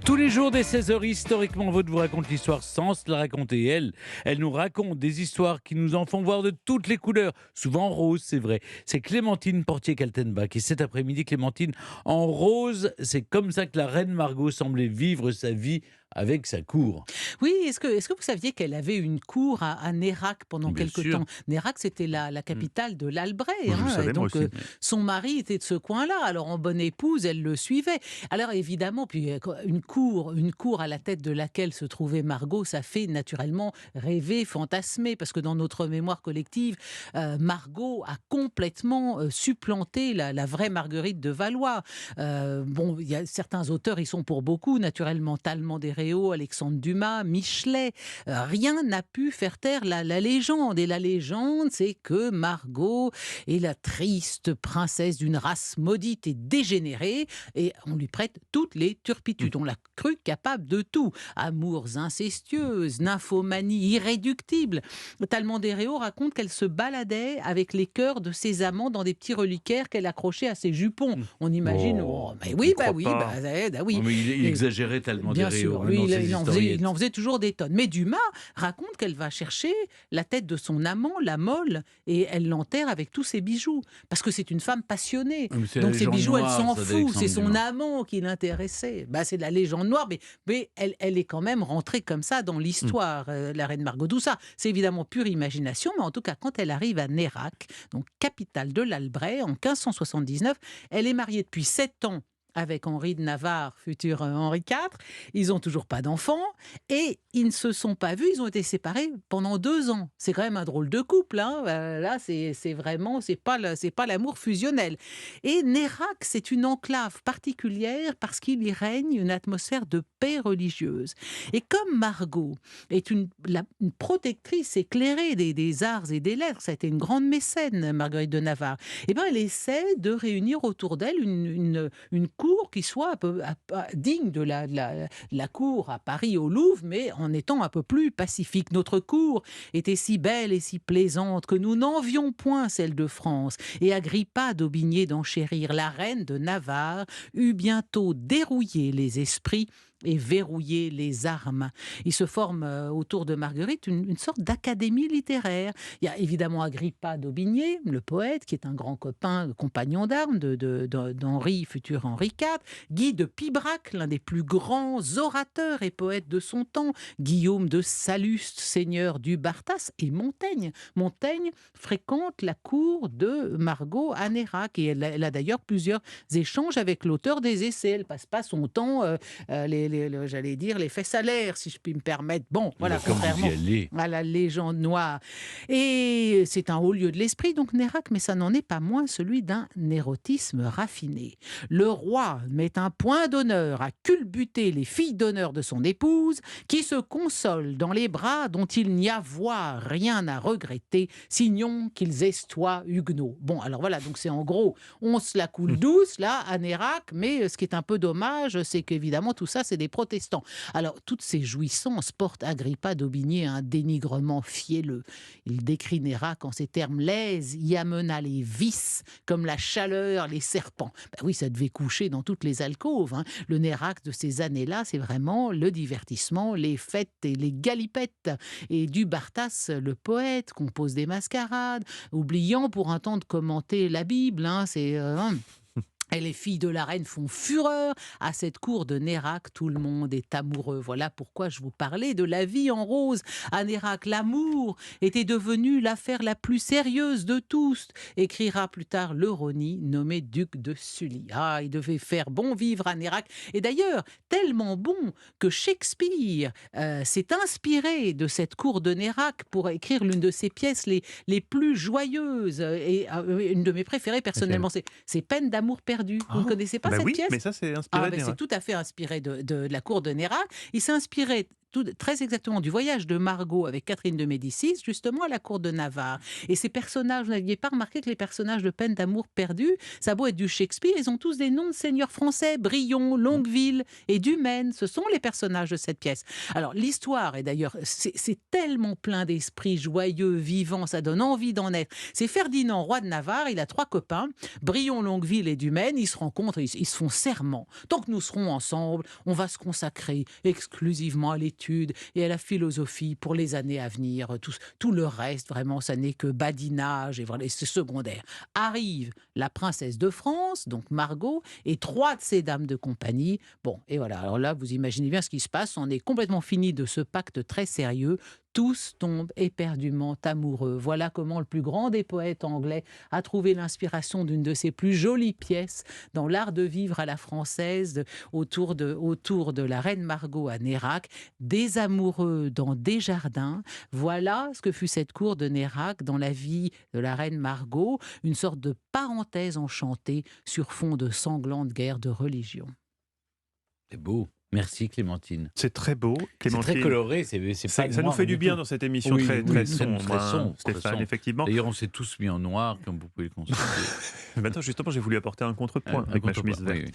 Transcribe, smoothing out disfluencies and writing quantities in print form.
Tous les jours dès 16h, historiquement, votre vous raconte l'histoire sans se la raconter. Elle nous raconte des histoires qui nous en font voir de toutes les couleurs, souvent roses, c'est vrai. C'est Clémentine Portier-Kaltenbach. Et cet après-midi, Clémentine, en rose, c'est comme ça que la reine Margot semblait vivre sa vie avec sa cour. Oui, est-ce que vous saviez qu'elle avait une cour à Nérac pendant Bien quelque sûr. temps? Nérac, c'était la capitale de l'Albret, Je le savais, et moi donc aussi. son mari était de ce coin-là. Alors en bonne épouse, elle le suivait. Alors évidemment, puis une cour à la tête de laquelle se trouvait Margot, ça fait naturellement rêver, fantasmer, parce que dans notre mémoire collective, Margot a complètement supplanté la vraie Marguerite de Valois. Bon, il y a certains auteurs, ils sont pour beaucoup, naturellement, Talleyrand des Réaux, Alexandre Dumas, Michelet. Rien n'a pu faire taire la légende. Et la légende, c'est que Margot est la triste princesse d'une race maudite et dégénérée, et on lui prête toutes les turpitudes. On l'a cru capable de tout. Amours incestueuses, nymphomanie irréductible. Talleyrand des Réaux raconte qu'elle se baladait avec les cœurs de ses amants dans des petits reliquaires qu'elle accrochait à ses jupons. On imagine, Oh, mais on oui, croit pas. oui. Oh, mais il Et- exagérait tellement des Bien sûr, Réaux, lui, dans il, ses il en faisait, historiettes. il en faisait toujours des tonnes. Mais Dumas raconte qu'elle va chercher la tête de son amant, la Molle, et elle l'enterre avec tous ses bijoux. Parce que c'est une femme passionnée. Mais c'est la Donc ses légende bijoux, elle noire, s'en ça, fout. d'Alexandre C'est son Dumas. amant qui l'intéressait. C'est de la légende noire, mais elle est quand même rentrée comme ça dans l'histoire, la reine Margot. Tout ça, c'est évidemment pure imagination, mais en tout cas, quand elle arrive à Nérac, donc capitale de l'Albret, en 1579, elle est mariée depuis 7 ans avec Henri de Navarre, futur Henri IV. Ils n'ont toujours pas d'enfants et ils ne se sont pas vus. Ils ont été séparés pendant 2 ans. C'est quand même un drôle de couple. Là, c'est vraiment, c'est pas l'amour fusionnel. Et Nérac, c'est une enclave particulière parce qu'il y règne une atmosphère de paix religieuse. Et comme Margot est une protectrice éclairée des arts et des lettres, ça a été une grande mécène, Marguerite de Navarre, et ben elle essaie de réunir autour d'elle une cour qui soit digne de la cour à Paris au Louvre, mais en étant un peu plus pacifique. Notre cour était si belle et si plaisante que nous n'envions point celle de France. Et Agrippa d'Aubigné d'enchérir, la reine de Navarre, eut bientôt dérouillé les esprits et verrouillé les armes. Il se forme autour de Marguerite une sorte d'académie littéraire. Il y a évidemment Agrippa d'Aubigné, le poète, qui est un grand copain, compagnon d'armes d'Henri, futur Henri IV. Guy de Pibrac, l'un des plus grands orateurs et poètes de son temps. Guillaume de Salluste, seigneur du Barthas. Et Montaigne. Montaigne fréquente la cour de Margot à Nérac. Et elle a d'ailleurs plusieurs échanges avec l'auteur des essais. Elle passe pas son temps, j'allais dire, les fesses à l'air, si je puis me permettre. Bon, voilà, Comme vous y contrairement allez. à la légende noire. Et c'est un haut lieu de l'esprit, donc Nérac, mais ça n'en est pas moins celui d'un érotisme raffiné. Le roi met un point d'honneur à culbuter les filles d'honneur de son épouse, qui se consolent dans les bras dont il n'y a voix rien à regretter, sinon qu'ils estoient huguenots. Bon, alors voilà, donc c'est en gros, on se la coule douce, là, à Nérac, mais ce qui est un peu dommage, c'est qu'évidemment, tout ça, c'est des protestants. Alors, toutes ces jouissances portent Agrippa d'Aubigné à un dénigrement fielleux. Il décrit Nérac en ces termes: l'aise y amena les vices, comme la chaleur les serpents. Ben oui, ça devait coucher dans toutes les alcôves. Le Nérac de ces années-là, c'est vraiment le divertissement, les fêtes et les galipettes. Et du Barthas, le poète, compose des mascarades, oubliant pour un temps de commenter la Bible. Et les filles de la reine font fureur. À cette cour de Nérac, tout le monde est amoureux. Voilà pourquoi je vous parlais de la vie en rose. À Nérac, l'amour était devenu l'affaire la plus sérieuse de tous, écrira plus tard le Rosny, nommé duc de Sully. Ah, il devait faire bon vivre à Nérac. Et d'ailleurs, tellement bon que Shakespeare s'est inspiré de cette cour de Nérac pour écrire l'une de ses pièces les plus joyeuses. Et une de mes préférées, personnellement, c'est Peine d'amour perdu. Vous ne connaissez pas cette Oui, pièce? mais ça, c'est inspiré de C'est Nérac. tout à fait inspiré de la cour de Nérac. Il s'est inspiré très exactement du voyage de Margot avec Catherine de Médicis, justement à la cour de Navarre. Et ces personnages, vous n'aviez pas remarqué que les personnages de Peine d'amour perdue, ça a beau être du Shakespeare, ils ont tous des noms de seigneurs français, Brion, Longueville et Dumaine, ce sont les personnages de cette pièce. Alors l'histoire, et d'ailleurs c'est tellement plein d'esprit joyeux, vivant, ça donne envie d'en être. C'est Ferdinand, roi de Navarre, il a 3 copains, Brion, Longueville et Dumaine, ils se rencontrent, ils se font serment. Tant que nous serons ensemble, on va se consacrer exclusivement à l'étude et à la philosophie pour les années à venir. Tout le reste, vraiment, ça n'est que badinage et voilà, c'est secondaire. Arrive la princesse de France, donc Margot, et 3 de ses dames de compagnie. Bon, et voilà, alors là, vous imaginez bien ce qui se passe, on est complètement fini de ce pacte très sérieux. Tous tombent éperdument amoureux. Voilà comment le plus grand des poètes anglais a trouvé l'inspiration d'une de ses plus jolies pièces dans l'art de vivre à la française autour de la reine Margot à Nérac. Des amoureux dans des jardins. Voilà ce que fut cette cour de Nérac dans la vie de la reine Margot, une sorte de parenthèse enchantée sur fond de sanglante guerre de religion. C'est beau. Merci Clémentine. C'est très beau, Clémentine. C'est très coloré, c'est pas ça nous noir fait du bien tout. dans cette émission Oui, très, oui, très sombre, sombre, très Stéphane, sombre. effectivement. D'ailleurs, on s'est tous mis en noir, comme vous pouvez le constater. Maintenant, justement, j'ai voulu apporter un contrepoint avec ma chemise verte. Oui, oui.